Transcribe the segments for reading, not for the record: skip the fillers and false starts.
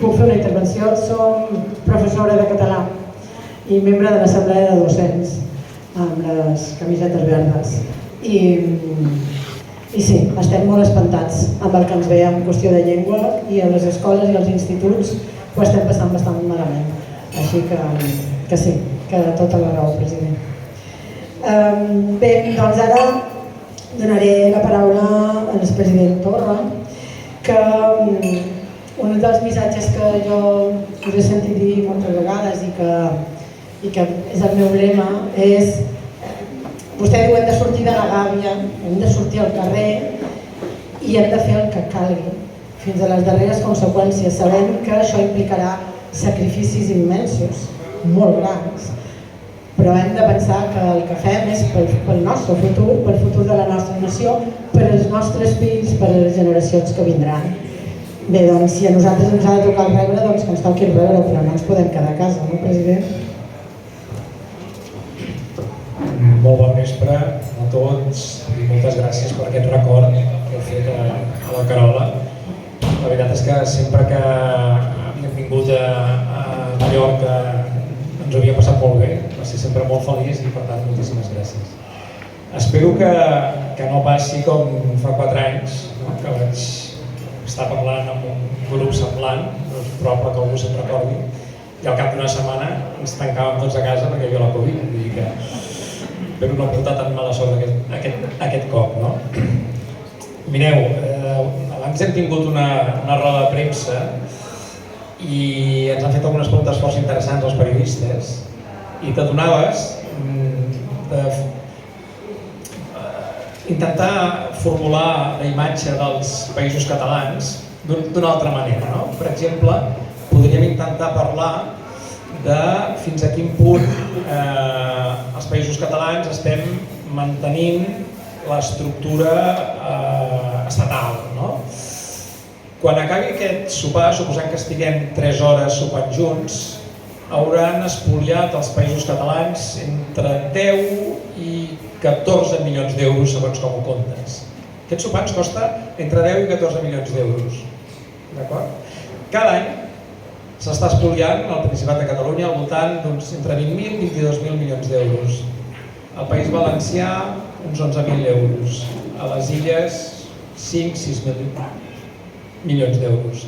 Puc fer una intervenció. Som professora de català i membre de l'assemblea de docents amb les camisetes verdes. I sí, estem molt espantats amb el que ens ve en qüestió de llengua i a les escoles i als instituts ho estem passant bastant malament. Així que sí, que tota la raó, president. Bé, doncs ara donaré la paraula al president Torra, que un dels missatges que jo us he sentit dir moltes vegades i que és el meu lema és: vostè diu hem de sortir de la gàbia, hem de sortir al carrer i hem de fer el que calgui fins a les darreres conseqüències. Sabem que això implicarà sacrificis immensos, molt grans, però hem de pensar que el que fem és pel nostre futur, pel futur de la nostra nació, per als nostres fills, per a les generacions que vindran. Bé, doncs, si a nosaltres ens ha de tocar el rebre, doncs que ens toqui el rebre, però no ens podem quedar a casa, no, president? Molt bon vespre a tots i moltes gràcies per aquest record que heu fet a la Carola. La veritat és que sempre que havíem vingut a Mallorca ens ho havia passat molt bé, va ser sempre molt feliç i per tant moltíssimes gràcies. Espero que no passi com fa 4 anys, que vaig estar parlant amb un grup semblant, és probable que algú se'n recordi, i al cap d'una setmana ens tancàvem tots a casa perquè hi havia la Covid, vull dir que espero no portar tan mala sort aquest cop, no? Mireu, abans hem tingut una roda de premsa i ens han fet algunes preguntes força interessants als periodistes i t'adonaves intentar formular la imatge dels països catalans d'una altra manera, no? Per exemple, podríem intentar parlar de fins a quin punt els països catalans estem mantenint l'estructura estatal, no? Quan acabi aquest sopar, suposant que estiguem 3 hores sopant junts, hauran espoliat els països catalans entre 10 i 14 milions d'euros, segons com ho comptes. Aquest sopar ens costa entre 10 i 14 milions d'euros. D'acord? Cada any s'està espoliant al Principat de Catalunya al voltant d'uns entre 20.000 i 22.000 milions d'euros. Al País Valencià, uns 11.000 euros. A les Illes, 5-6.000 milions d'euros.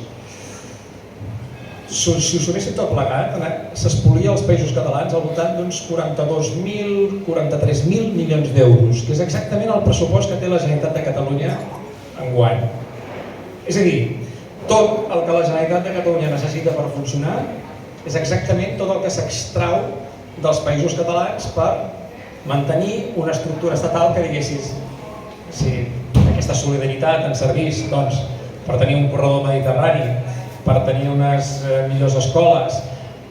Si ho suméssim tot plegat, s'espolia als països catalans al voltant d'uns 42.000, 43.000 milions d'euros, que és exactament el pressupost que té la Generalitat de Catalunya enguany. És a dir, tot el que la Generalitat de Catalunya necessita per funcionar és exactament tot el que s'extrau dels països catalans per mantenir una estructura estatal que diguessis, si aquesta solidaritat ens servís doncs, per tenir un corredor mediterrani, per tenir unes millors escoles,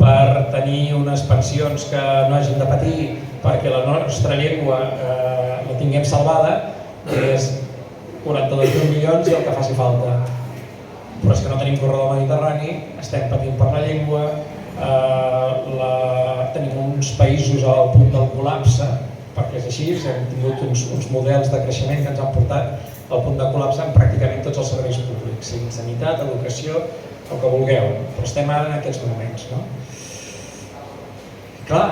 per tenir unes pensions que no hagin de patir perquè la nostra llengua la tinguem salvada, és 42.000 milions i el que faci falta. Però és que no tenim corredor mediterrani, estem patint per la llengua, tenim uns països al punt del col·lapse, perquè és així, hem tingut uns models de creixement que ens han portat al punt de col·lapse en pràcticament tots els serveis públics, sigui sanitat, educació, el que vulgueu, però estem ara en aquests moments, no? Clar,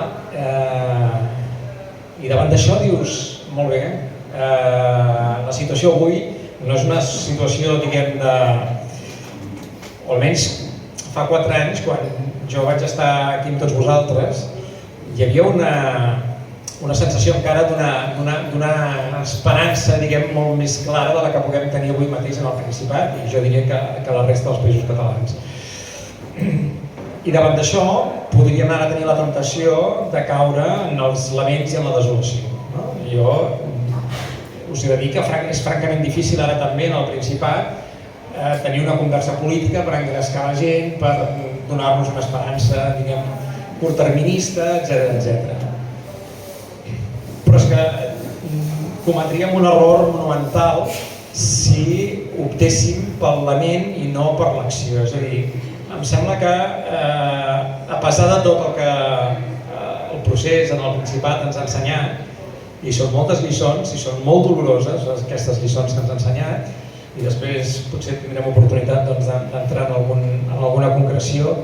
i davant d'això dius, molt bé, la situació avui no és una situació, diguem, o almenys fa 4 anys, quan jo vaig estar aquí amb tots vosaltres, hi havia una sensació encara d'una esperança, diguem, molt més clara de la que puguem tenir avui mateix en el Principat i jo diria que la resta dels països catalans. I davant d'això podríem ara tenir la temptació de caure en els laments i en la desolació. Jo us he de dir que és francament difícil ara també en el Principat tenir una conversa política per engrescar la gent, per donar-nos una esperança, diguem, curtterminista, etc. Però és que cometríem un error monumental si optéssim pel lament i no per l'acció. És a dir, em sembla que a pesar de tot el que el procés en el Principat ens ha ensenyat, i són moltes lliçons, i són molt doloroses aquestes lliçons que ens ha ensenyat, i després potser tindrem oportunitat d'entrar en recuperació,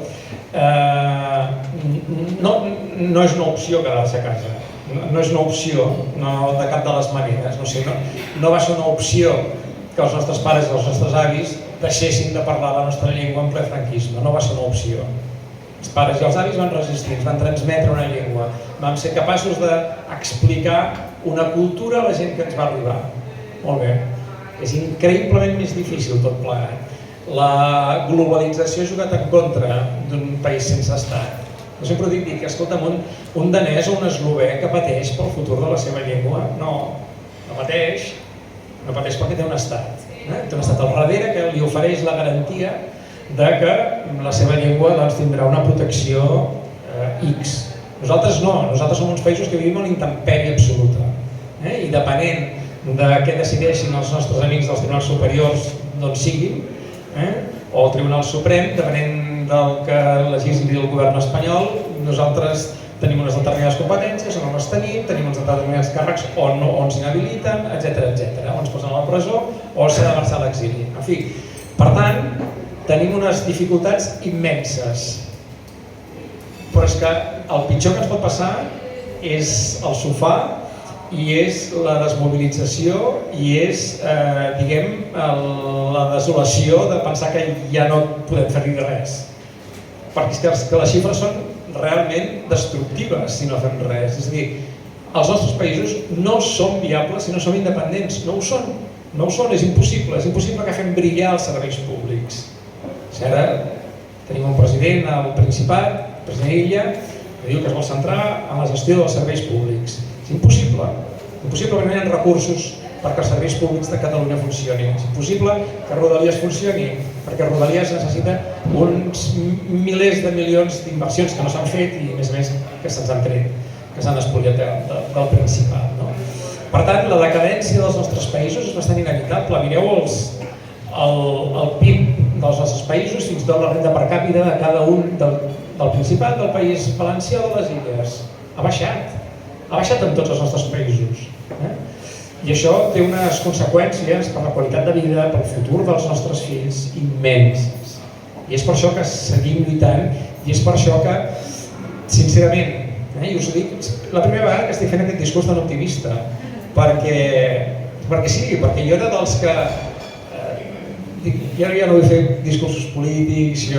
no és una opció quedar-se a casa, no és una opció, no de cap de les maneres, no va ser una opció que els nostres pares i els nostres avis deixessin de parlar la nostra llengua en ple franquisme, no va ser una opció. Els pares i els avis van resistir, ens van transmetre una llengua, vam ser capaços d'explicar una cultura a la gent que ens va arribar. Molt bé, és increïblement més difícil tot plegat. La globalització ha jugat en contra d'un país sense estat. Jo sempre dic que, escolta'm, un danès o un eslovè que pateix pel futur de la seva llengua, no pateix perquè té un estat. Té un estat al darrere que li ofereix la garantia de que la seva llengua tindrà una protecció X. Nosaltres no, nosaltres som uns països que vivim en l'intempèrie absoluta. I depenent de què decideixin els nostres amics dels tribunals superiors d'on siguin, o el Tribunal Suprem, depenent del que legisli el govern espanyol, nosaltres tenim unes determinades competències o no les tenim uns determinats càrrecs o ens inhabiliten, etc. O ens posen a la presó o s'ha de marxar a l'exili. En fi, per tant, tenim unes dificultats immenses. Però és que el pitjor que ens pot passar és el sofà i és la desmobilització i és, diguem, la desolació de pensar que ja no podem fer-hi res. Perquè és que les xifres són realment destructives si no fem res. És a dir, els nostres països no són viables si no som independents. No ho són. No ho són, és impossible. És impossible que fem brillar els serveis públics. Si ara tenim un president al Principat, el president Illa, que diu que es vol centrar en la gestió dels serveis públics. És impossible. Impossible perquè no hi ha recursos perquè els serveis públics de Catalunya funcionin. És impossible que Rodalies funcioni, perquè Rodalies necessita uns milers de milions d'inversions que no s'han fet i, a més, que se'ns han tret, que s'han espoliat del Principat. Per tant, la decadència dels nostres països és bastant inevitable. Mireu el PIB dels nostres països, fins i tot la renda per càpita de cada un del Principat, del País Valencià o de les Illes. Ha baixat en tots els nostres països. I això té unes conseqüències per la qualitat de vida, pel futur dels nostres fills, immenses. I és per això que seguim lluitant i és per això que, sincerament, i us ho dic, la primera vegada que estic fent aquest discurs tan optimista, perquè sí, perquè jo era dels que jo ja no vull fer discursos polítics,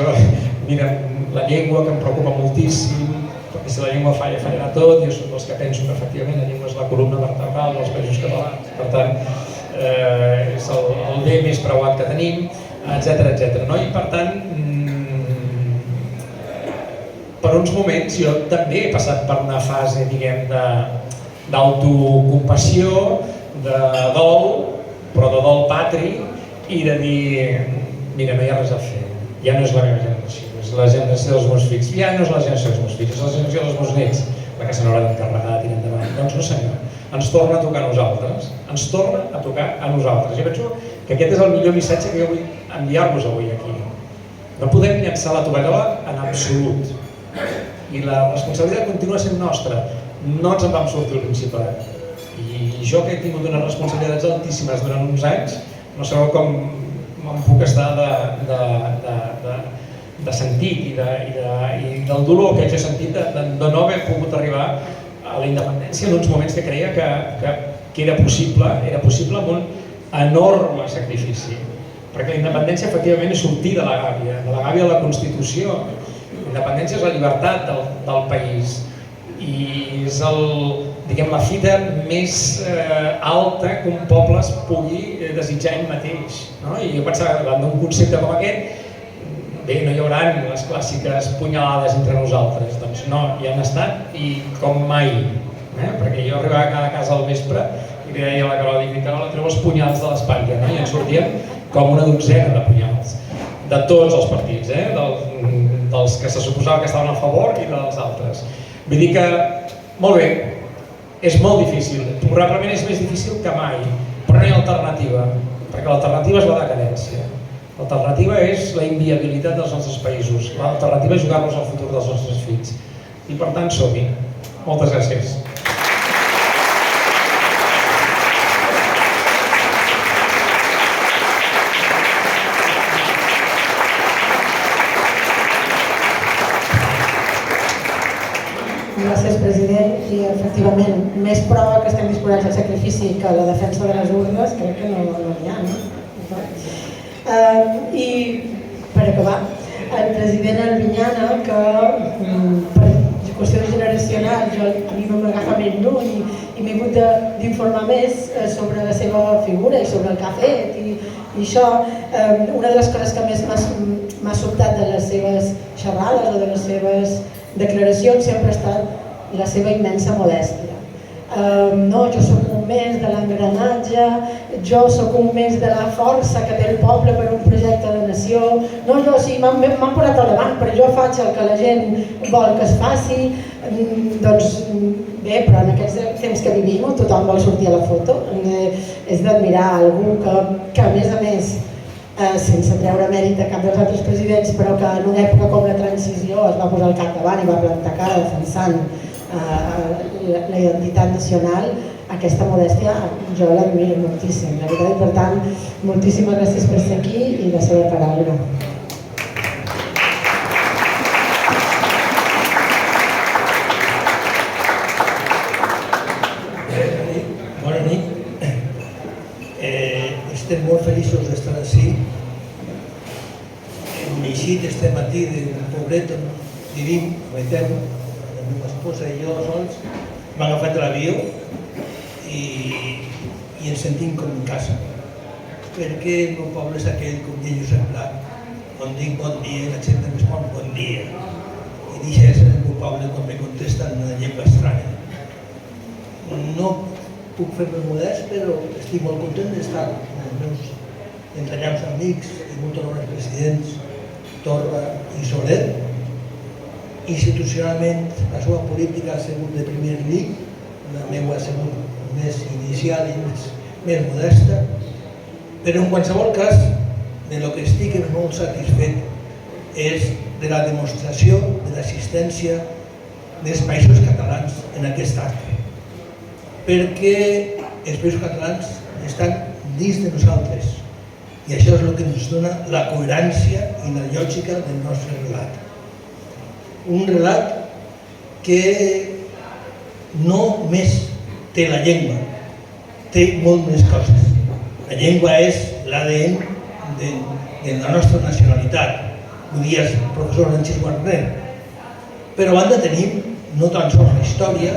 mira, la llengua que em preocupa moltíssim, perquè si la llengua falla, fallarà tot, jo soc dels que penso que efectivament la llengua és la columna vertebral dels països catalans, per tant és el bé més preuat que tenim, etc. I per tant, per uns moments jo també he passat per una fase, diguem, d'autocompassió, de dol, però de dol patri, i de dir, mira, no hi ha res a fer, ja no és la meva generació, és la generació dels meus fills, ja no és la generació dels meus fills, és la generació dels meus nets, la que se n'haurà d'encarregar de tirar endavant. Doncs no senyor, ens torna a tocar a nosaltres, ens torna a tocar a nosaltres. Jo penso que aquest és el millor missatge que jo vull enviar-vos avui aquí. No podem llançar la tovallola en absolut, i la responsabilitat continua sent nostra. No ens en vam sortir al Principat, i jo que he tingut unes responsabilitats altíssimes durant uns anys, no sabeu com em puc estar de sentit i del dolor que he sentit de no haver pogut arribar a la independència en uns moments que creia que era possible amb un enorme sacrifici. Perquè la independència efectivament és sortir de la gàbia de la Constitució. La independència és la llibertat del país i és la fita més alta que un poble es pugui desitjar ell mateix. I jo pensava, davant d'un concepte com aquest, bé, no hi haurà les clàssiques punyalades entre nosaltres. Doncs no, hi han estat i com mai. Perquè jo arribava a cada casa al vespre i li deia a la Carola, dic, Carola, treu els punyals de l'espatlla, i ens sortien com una dotzena de punyals. De tots els partits, dels que se suposava que estaven a favor i dels altres. Vull dir que, molt bé, és molt difícil, probablement és més difícil que mai, però no hi ha alternativa, perquè l'alternativa és la decadència. L'alternativa és la inviabilitat dels nostres països, l'alternativa és jugar-nos al futur dels nostres fills. I per tant som-hi. Moltes gràcies. Gràcies, president. I efectivament, més prova que estem disposats al sacrifici que a la defensa de les urnes, crec que no n'hi ha, no? I per acabar, el president Albinyana, que per qüestions generacionals a mi m'agafa més lluny i m'he hagut d'informar més sobre la seva figura i sobre el que ha fet i això, una de les coses que més m'ha sobtat de les seves xerrades o de les seves declaracions sempre ha estat la seva immensa modèstia. No, jo soc un més de l'engranatge, jo soc un més de la força que té el poble per un projecte de nació, no, jo sí, m'han posat al davant, però jo faig el que la gent vol que es faci, doncs bé, però en aquests temps que vivim tothom vol sortir a la foto, és d'admirar algú que a més, sense treure mèrit a cap dels altres presidents, però que en una època com la transició es va posar al capdavant i va plantar cara defensant la identitat nacional, aquesta modèstia jo l'admiro moltíssim, la veritat, i per tant, moltíssimes gràcies per ser aquí i la seva paraula. Bona nit. Estem molt feliços d'estar ací. Hem eixit este matí del poblet on vivim, reitero, la meva esposa i jo sols, hem agafat l'avió i ens sentim com en casa. Perquè el meu poble és aquell, com deia Josep Pla, on dic bon dia, la gent em respon bon dia. I deixa de ser el meu poble quan me contesten en una llengua estranya. No puc fer-me modest, però estic molt content d'estar amb els meus entranyats amics i molt honorables presidents Torra i Soler. Institucionalment, la seva política ha sigut de primer líg, la meva ha sigut més inicial i més modesta, però en qualsevol cas, de lo que estic molt satisfet és de la demostració de l'assistència dels països catalans en aquest acte. Perquè els països catalans estan dins de nosaltres i això és el que ens dona la coherència i la lògica del nostre relat. Un relat que no només té la llengua, té molt més coses. La llengua és l'ADN de la nostra nacionalitat, ho dia el professor Francesc Guarner. Però a banda tenim no tan sols la història,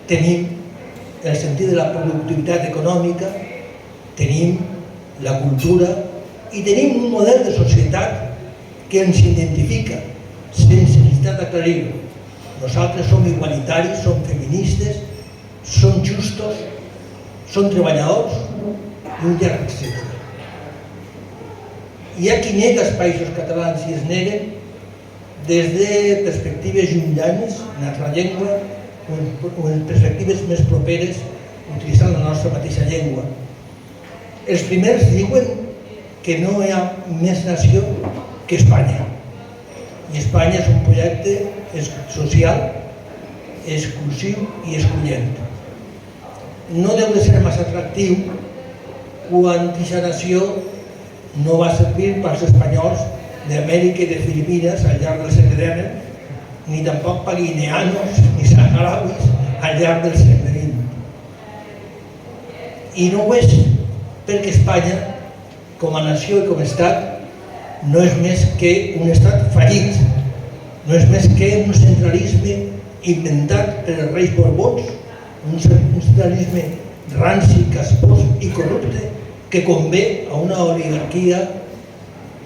tenim el sentit de la productivitat econòmica, tenim la cultura i tenim un model de societat que ens identifica sense necessitat d'aclarir-ho. Nosaltres som igualitaris, som feministes, som justos, som treballadors i un llarg etcètera. Hi ha qui nega els països catalans i es neguen des de perspectives llunyanes, en altra llengua, o en perspectives més properes, utilitzant la nostra mateixa llengua. Els primers diuen que no hi ha més nació que Espanya. I Espanya és un projecte social, exclusiu i excloent. No deu de ser massa atractiu quan aquesta nació no va servir pels espanyols d'Amèrica i de Filipines al llarg del segle XIX, ni tampoc per guineanos ni saharauis al llarg del segle XX. I no ho és perquè Espanya, com a nació i com a estat, no és més que un estat fallit, no és més que un centralisme inventat per els reis borbons, un centralisme ranci, caspós i corrupte que convé a una oligarquia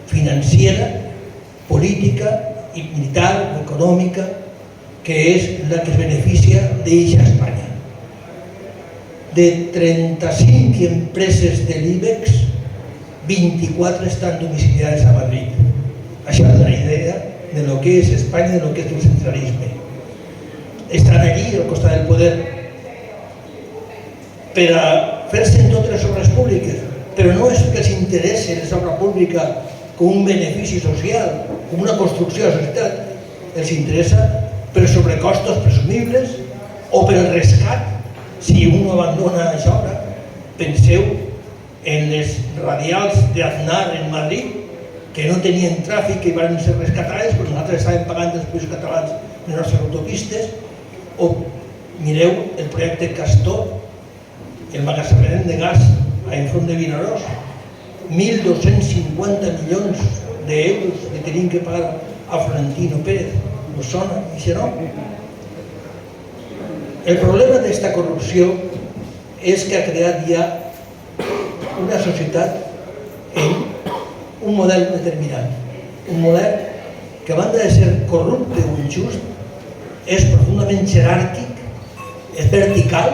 financera, política i militar o econòmica que és la que es beneficia d'eixa Espanya. De 35 empreses de l'IBEX, 24 estan domiciliades a Madrid. Això és la idea de lo que és Espanya, de lo que és el centralisme. Estan allí, al costat del poder, per a fer-se en totes les obres públiques, però no és que els interessi l'obra pública com un benefici social, com una construcció de la societat. Els interessa per sobrecostos presumibles o per el rescat si un abandona aquesta obra. Penseu en les radials d'Aznar en Madrid, que no tenien tràfic i van ser rescatades, però nosaltres estàvem pagant els països catalans les nostres autopistes, O mireu el projecte Castor, el magatzemament de gas a Enfront de Vinaròs, 1.250 milions d'euros que tenim que pagar a Florentino Pérez. Us sona, això no? El problema d'esta corrupció és que ha creat ja una societat en un model determinat. Un model que, a banda de ser corrupte o injust, és profundament jeràrquic, és vertical,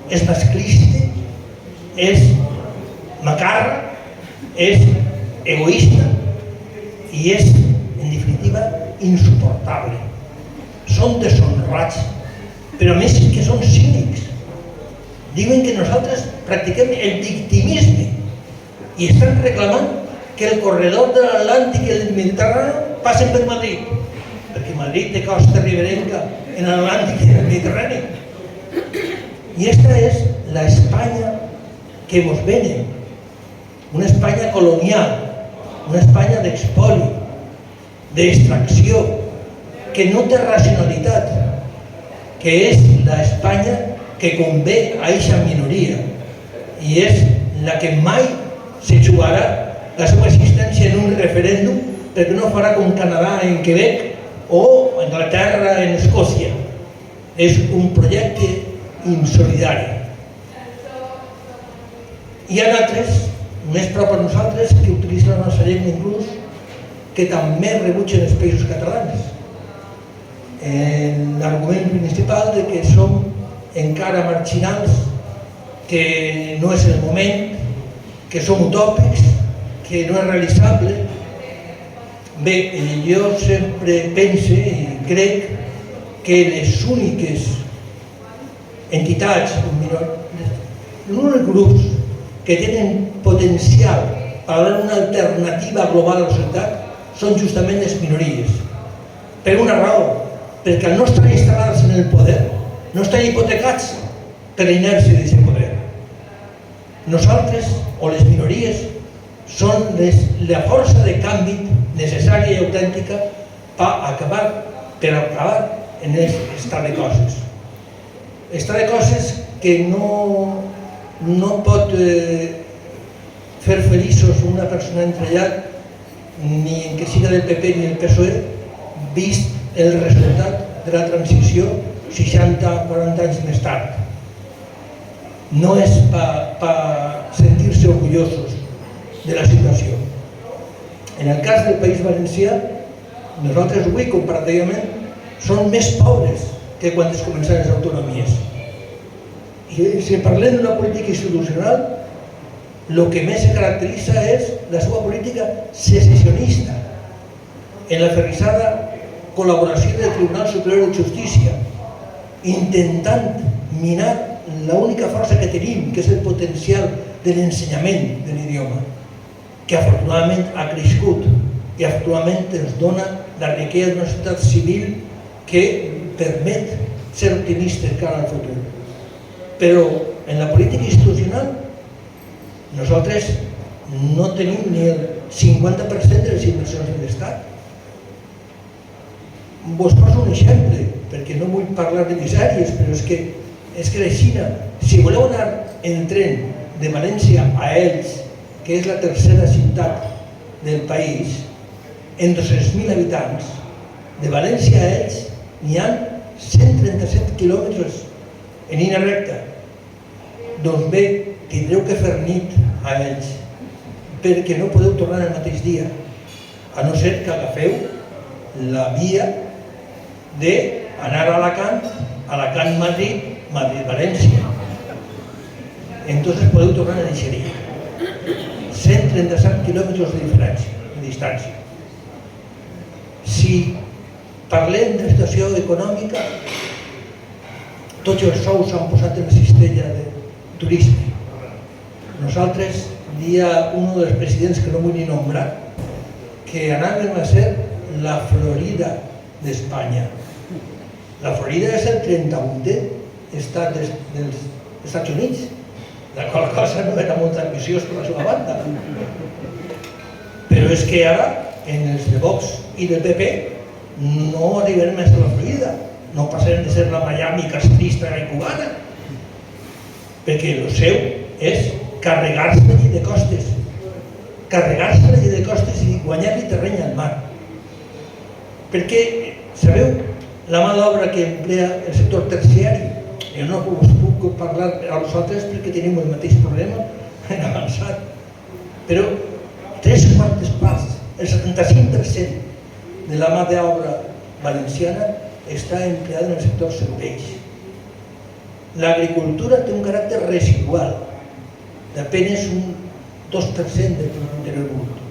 és masclista, és macarra, és egoista i és, en definitiva, insuportable. Són deshonrats, però a més que són cínics. Diuen que nosaltres practiquem el victimisme i estan reclamant que el corredor de l'Atlàntic i el Mediterrani passen per Madrid, perquè Madrid té costa riberenca en l'Atlàntic i en el Mediterrani. I esta és la Espanya que ens venen, una Espanya colonial, una Espanya d'expoli, d'extracció, que no té racionalitat, que és l'Espanya que convé a aquesta minoria i és la que mai se jugarà la seva existència en un referèndum, perquè no farà com Canadà en Quebec o Anglaterra en Escòcia. És un projecte insolidari. Hi ha altres, més prop a nosaltres, que utilitzen la nostra llengua inclús, que també rebutgen els països catalans. L'argument principal de que som encara marginals, que no és el moment, que som utòpics, que no és realitzable. Bé, jo sempre pense i crec que les úniques entitats, els únics grups que tenen potencial per donar una alternativa global a la societat són justament les minories. Per una raó, perquè al no estar instal·lats en el poder, no estan hipotecats per la inèrcia d'aquest poder. Nosaltres, o les minories, són la força de canvi necessària i autèntica per acabar en l'estat de coses. Estat de coses que no pot fer feliços una persona entrellat, ni que siga del PP ni del PSOE, vist el resultat de la transició 60-40 anys més tard. No és per sentir-se orgullosos de la situació. En el cas del País Valencià, nosaltres avui, comparativament, som més pobres que quan es començaven les autonomies. I si parlem d'una política institucional, el que més se caracteritza és la seva política secessionista, en la ferrissada col·laboració del Tribunal Superior de Justícia, intentant minar l'única força que tenim, que és el potencial de l'ensenyament de l'idioma, que afortunadament ha crescut i afortunadament ens dona la riquesa d'una societat civil que permet ser optimistes cara al futur. Però en la política institucional nosaltres no tenim ni el 50% de les inversions de l'Estat. Vos poso un exemple, perquè no vull parlar de misèries, però és que la Xina, si voleu anar en tren de València a Elx, que és la tercera ciutat del país, en 200.000 habitants, de València a Elx n'hi ha 137 quilòmetres en línia recta. Doncs bé, tindreu que fer nit a Elx, perquè no podeu tornar el mateix dia, a no ser que agafeu la via d'anar a Alacant, Alacant-Madrid, Madrid-València. Entonces podeu tornar a aquest dia. 137 quilòmetres de diferència, de distància. Si parlem de la situació econòmica, tots els sous s'han posat en la cistella de turisme. Nosaltres, dia un dels presidents que no vull ni nombrar, que anàvem a ser la Florida d'Espanya. La Florida és el 31è estat dels Estats Units, la qual cosa no era molt ambiciós per la seva banda. Però és que ara, en els de Vox i del PP, no arribarem a ser la Florida, no passarem de ser la Miami castrista i cubana, perquè el seu és carregar-se la llei de costes, carregar-se la llei de costes i guanyar-li terreny al mar. Perquè, sabeu, la mà d'obra que emplea el sector terciari, jo no us puc parlar a vosaltres perquè tenim el mateix problema en avançat, però 3/4 parts, el 75% de la mà d'obra valenciana està empleada en el sector serveis. L'agricultura té un caràcter residual, d'apenas un 2% del producte interior brut.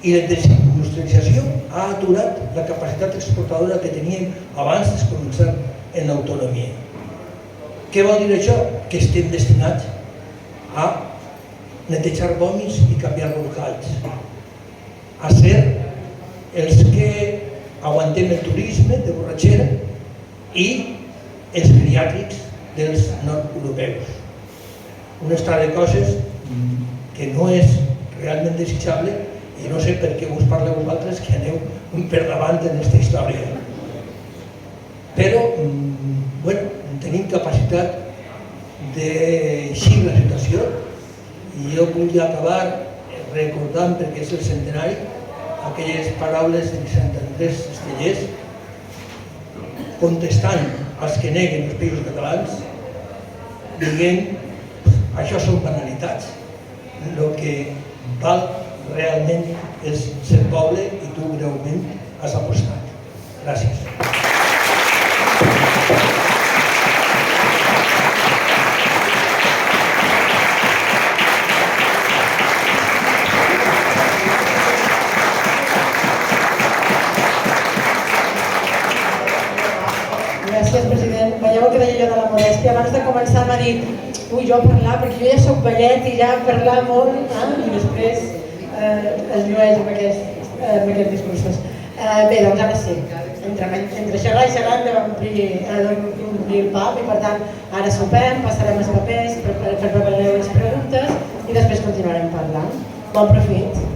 I la desindustrialització ha aturat la capacitat exportadora que teníem abans de començar en l'autonomia. Què vol dir això? Que estem destinats a netejar vòmits i canviar borcalls, a ser els que aguantem el turisme de borratxera i els geriàtrics dels nord-europeus. Un estat de coses que no és realment desitjable i no sé per què us parleu vosaltres que aneu per davant en aquesta història. Però, tenim capacitat d'eixir la situació i jo vull acabar recordant, perquè és el centenari, aquelles paraules de Sant Andrés Estellers contestant als que neguen els països catalans, dient això són banalitats, el que val realment és ser poble i tu greument has apostat. Gràcies. Gràcies, president. Veieu que deia jo de la modèstia? Abans de començar m'ha dit jo a parlar, perquè jo ja soc vellet i ja parlar molt, i després es llueix amb aquests discursos. Bé, doncs ara sí, entre xerrar i xerrar hem d'omplir el pap i per tant ara sopem, passarem els papers, prepararem les preguntes i després continuarem parlant. Bon profit.